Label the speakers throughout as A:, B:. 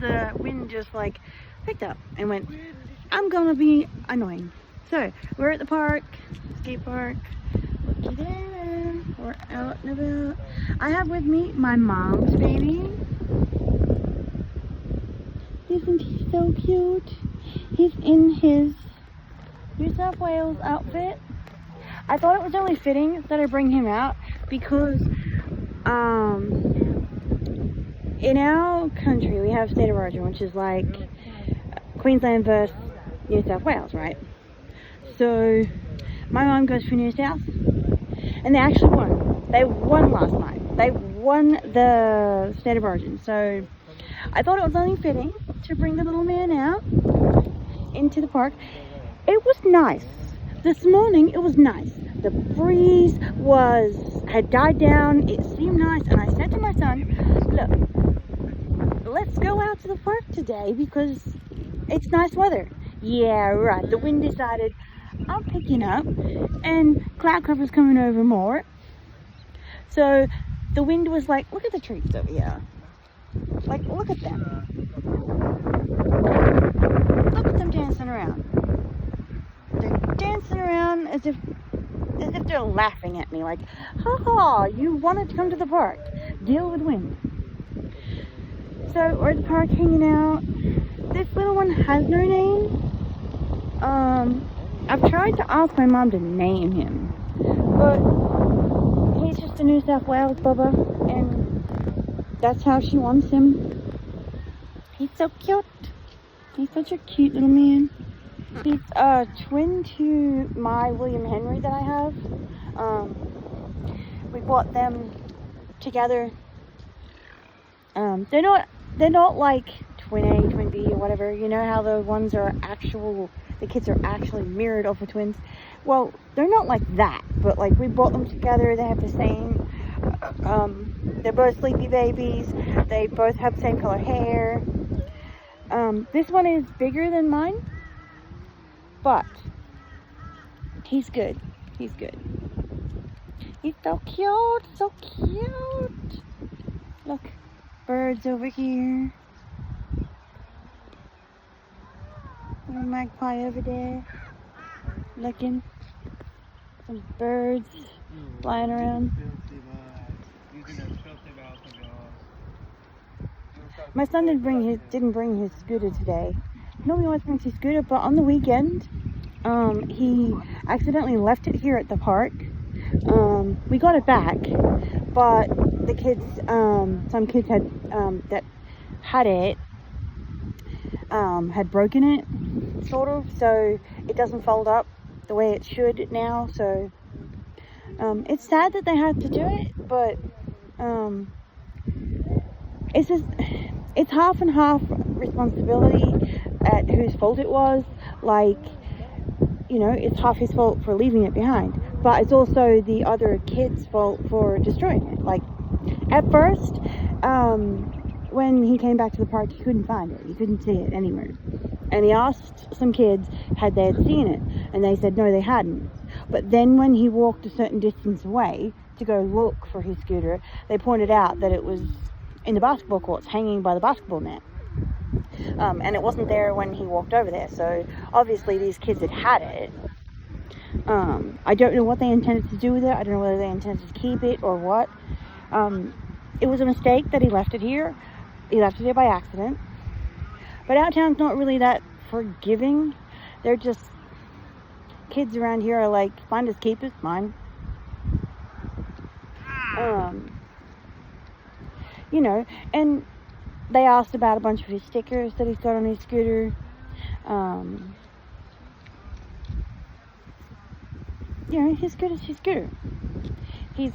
A: the wind just like picked up and went, I'm gonna be annoying. So we're at the park, skate park. Looky there, we're out and about. I have with me my mom's baby. Isn't he so cute? He's in his New South Wales outfit. I thought it was only fitting that I bring him out because in our country we have state of origin, which is like Queensland versus New South Wales, right? So my mom goes for New South, and they actually won. They won last night. They won the state of origin. So I thought it was only fitting to bring the little man out into the park. It was nice. This morning it was nice. The breeze had died down. It seemed nice, and I said to my son, look, let's go out to the park today because it's nice weather. Yeah, right. The wind decided I'm picking up, and cloud cover's coming over more. So the wind was like, look at the trees over here. Like, look at them. Look at them dancing around. They're dancing around as if they're laughing at me. Like, ha ha, you wanted to come to the park. Deal with wind. So we're at the park hanging out. This little one has no name. I've tried to ask my mom to name him, but he's just a New South Wales Bubba, and that's how she wants him. He's so cute. He's such a cute little man. He's a twin to my William Henry that I have. We bought them together. They're not like twin A, twin B, or whatever. You know how the ones are the kids are actually mirrored off of twins. Well, they're not like that, but like we bought them together. They have the same. They're both sleepy babies. They both have the same color hair. This one is bigger than mine, but he's good. He's good. He's so cute, so cute. Look, birds over here. Little magpie over there. Looking. Some birds flying around. My son didn't bring his scooter today. Normally always brings his scooter, but on the weekend, he accidentally left it here at the park. We got it back, but the kids, some kids that had it, had broken it, sort of, so it doesn't fold up the way it should now. So it's sad that they had to do it, but it's half and half responsibility at whose fault it was. Like, you know, it's half his fault for leaving it behind, but it's also the other kid's fault for destroying it. Like, at first, when he came back to the park, he couldn't find it. He couldn't see it anywhere. And he asked some kids had they seen it, and they said no, they hadn't. But then when he walked a certain distance away to go look for his scooter, they pointed out that it was in the basketball courts, hanging by the basketball net. And it wasn't there when he walked over there. So obviously these kids had it. I don't know what they intended to do with it. I don't know whether they intended to keep it or what. It was a mistake that he left it here. He left it here by accident. But our town's not really that forgiving. They're just, kids around here are like, find us, keep us, mine. You know, and they asked about a bunch of his stickers that he's got on his scooter. You know, his scooter's his scooter. He's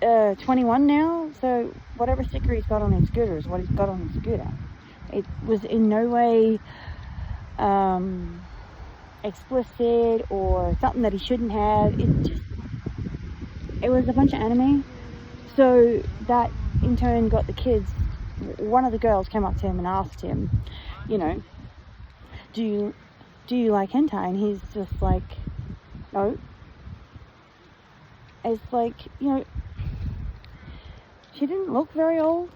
A: 21 now, so whatever sticker he's got on his scooter is what he's got on his scooter. It was in no way explicit or something that he shouldn't have. It was a bunch of anime. So that in turn got the kids. One of the girls came up to him and asked him, you know, do you like hentai? And he's just like, no. It's like, you know, she didn't look very old.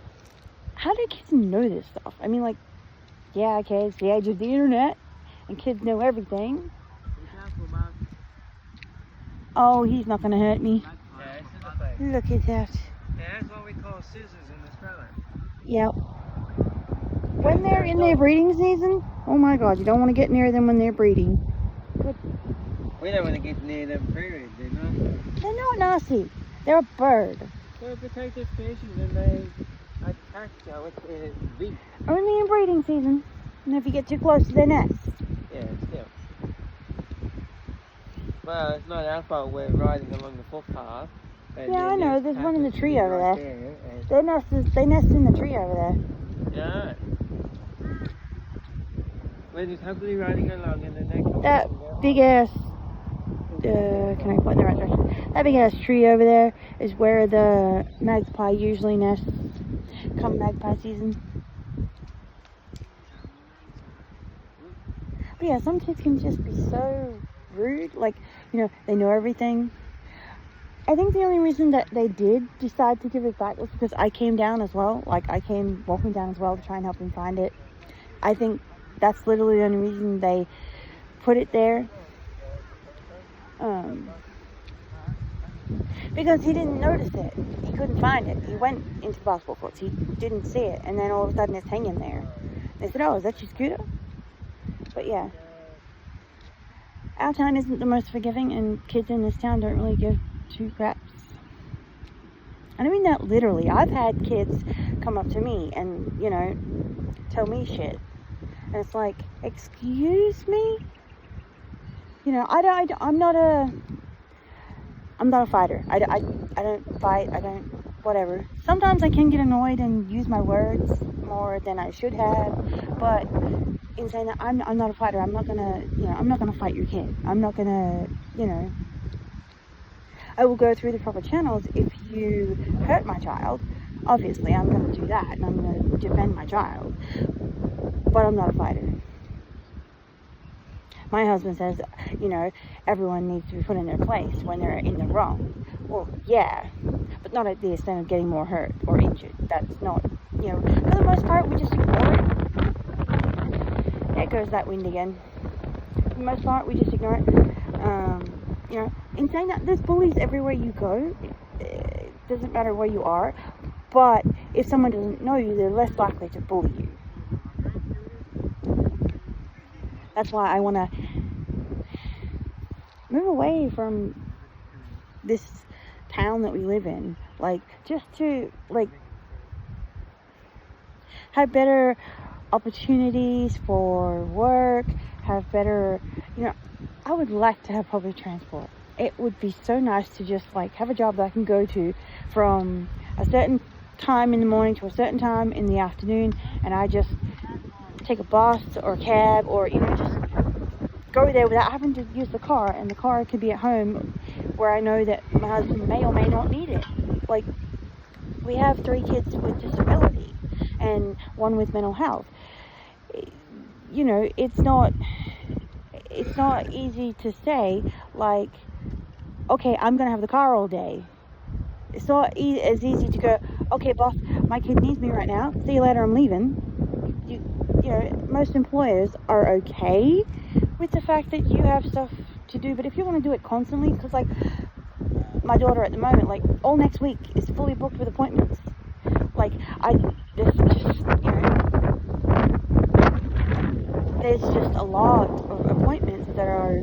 A: How do kids know this stuff? I mean, like, yeah, okay, it's the age of the internet, and kids know everything.
B: Be careful, man.
A: Oh, he's not going to hurt me.
B: Yeah, this is the thing.
A: Look at that.
B: Yeah, that's what we call scissors in Australia.
A: Yep. When they're in their breeding season, oh my god, you don't want to get near them when they're breeding.
B: We don't want to get near them period, you know?
A: They're not nasty. They're a bird.
B: They're a protected species and they attack you with their beak.
A: Only in breeding season. And if you get too close to their nest.
B: Yeah, still. Well, it's not our fault we're riding along the footpath.
A: Yeah, I know. There's one in the tree over
B: right
A: there.
B: and
A: They nest in the tree over there.
B: yeah. We're just happily riding along and then they come
A: That big ass, can I point in the right direction? That big ass tree over there is where the magpie usually nests come magpie season. But yeah, some kids can just be so rude. Like, you know, they know everything. I think the only reason that they did decide to give it back was because I came down as well. Like, I came walking down as well to try and help him find it. I think that's literally the only reason they put it there. Because he didn't notice it. He couldn't find it. He went into the basketball courts. He didn't see it. And then all of a sudden it's hanging there. They said, oh, is that your scooter? But yeah. Our town isn't the most forgiving, and kids in this town don't really give two craps. And I mean that literally. I've had kids come up to me and, you know, tell me shit. And it's like, excuse me? You know, I'm not a fighter. I don't fight. I don't, whatever. Sometimes I can get annoyed and use my words more than I should have. But in saying that, I'm not a fighter. I'm not gonna, you know, I'm not gonna fight your kid. I'm not gonna, you know, I will go through the proper channels. If you hurt my child, obviously I'm gonna do that and I'm gonna defend my child. But I'm not a fighter. My husband says, you know, everyone needs to be put in their place when they're in the wrong. Well, yeah, but not at the extent of getting more hurt or injured. That's not, you know, for the most part, we just ignore it. There goes that wind again. For the most part, we just ignore it. You know, in saying that, there's bullies everywhere you go. It doesn't matter where you are. But if someone doesn't know you, they're less likely to bully you. That's why I want to move away from this town that we live in. Like, just to, like, have better opportunities for work, have better, you know, I would like to have public transport. It would be so nice to just, like, have a job that I can go to from a certain time in the morning to a certain time in the afternoon, and I just take a bus or a cab, or, you know, just go there without having to use the car, and the car could be at home where I know that my husband may or may not need it. Like, we have 3 kids with disability and 1 with mental health. You know, it's not easy to say, like, okay, I'm gonna have the car all day. It's not as easy to go, okay, boss, my kid needs me right now, see you later, I'm leaving. You know, most employers are okay with the fact that you have stuff to do, but if you want to do it constantly, because, like, my daughter at the moment, like, all next week is fully booked with appointments. Like, there's just, you know, there's just a lot of appointments that are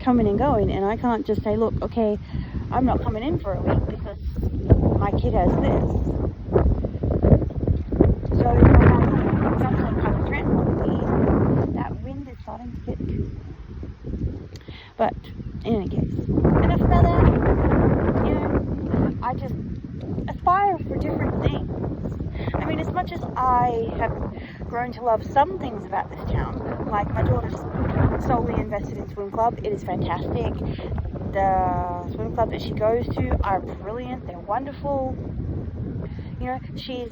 A: coming and going, and I can't just say, look, okay, I'm not coming in for a week because my kid has this. So if I have some sort of public transport, that wind is starting to get. But in any case, enough about that. You know, I just aspire for different things. I mean, as much as I have grown to love some things about this town, like my daughter's solely invested in swim club. It is fantastic. The swim club that she goes to are brilliant. They're wonderful. You know, she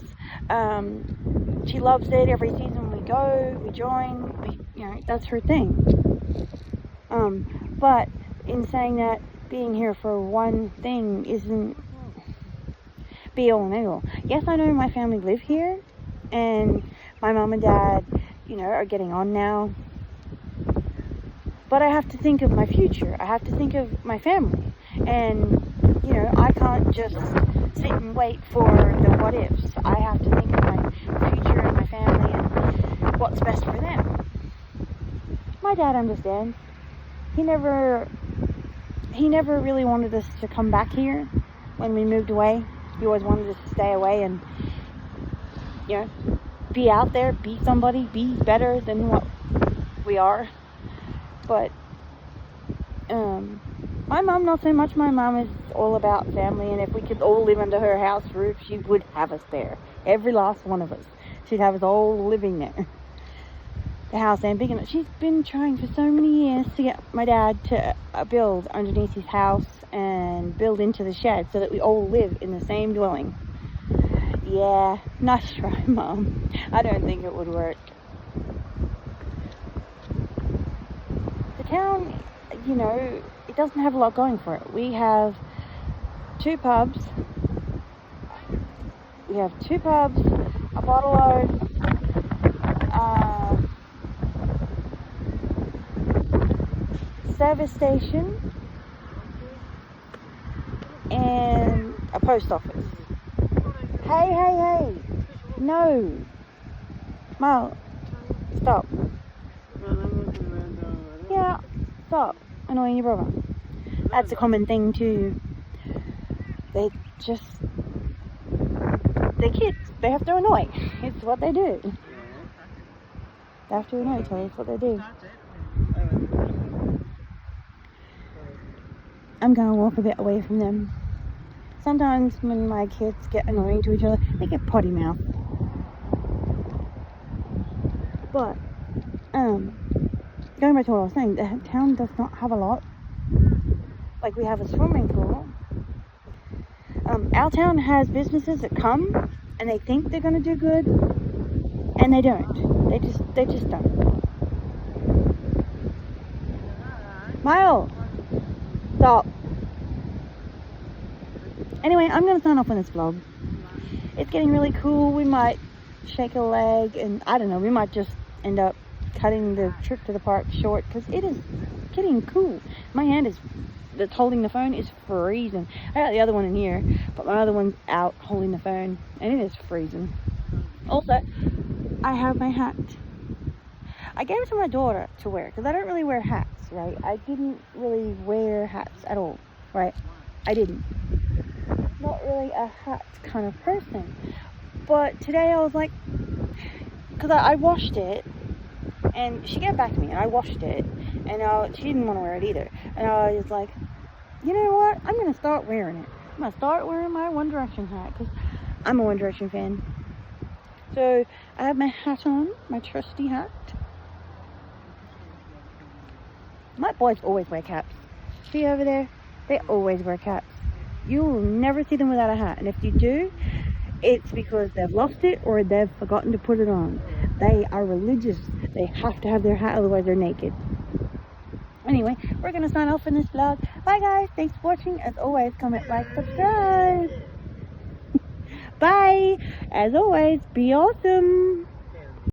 A: loves it. Every season we go, we join, you know, that's her thing. But in saying that, being here for one thing isn't be all and end all. Yes, I know my family live here, and my mom and dad are getting on now. But I have to think of my future. I have to think of my family. And, I can't just sit and wait for the what ifs. I have to think of my future and my family and what's best for them. My dad understands. He never really wanted us to come back here when we moved away. He always wanted us to stay away and, be out there, be somebody, be better than what we are. But my mom, not so much. My mom is all about family, and if we could all live under her house roof, she would have us there. Every last one of us. She'd have us all living there. The house ain't big enough. She's been trying for so many years to get my dad to build underneath his house and build into the shed so that we all live in the same dwelling. Yeah, nice try, Mom. I don't think it would work. The town, it doesn't have a lot going for it. We have 2 pubs. A bottle load, service station, and a post office. Hey, no, Mal, stop. Yeah, stop annoying your brother. That's a common thing too. They're kids. They have to annoy. It's what they do. They have to annoy each other. It's what they do. I'm gonna walk a bit away from them. Sometimes when my kids get annoying to each other, they get potty mouth. But, going back to what I was saying, the town does not have a lot. Like, we have a swimming pool. Our town has businesses that come and they think they're gonna do good, and they don't. They just don't. Mile, stop. Anyway, I'm gonna sign off on this vlog. It's getting really cool. We might shake a leg, and I don't know, we might just end up cutting the trip to the park short because it is getting cool. My hand that's holding the phone is freezing. I got the other one in here, but my other one's out holding the phone, and it is freezing. Also, I have my hat. I gave it to my daughter to wear because I don't really wear hats, right? I didn't really wear hats at all, right? I didn't. Not really a hat kind of person. But today I was like, because I washed it, and she gave it back to me, and I washed it, and she didn't want to wear it either. And I was like, you know what? I'm going to start wearing it. I'm going to start wearing my One Direction hat, because I'm a One Direction fan. So I have my hat on, my trusty hat. My boys always wear caps. See over there? They always wear caps. You'll never see them without a hat. And if you do, it's because they've lost it or they've forgotten to put it on. They are religious. They have to have their hat, otherwise they're naked. Anyway, we're going to sign off in this vlog. Bye guys. Thanks for watching. As always, comment, like, subscribe. Bye. As always, be awesome.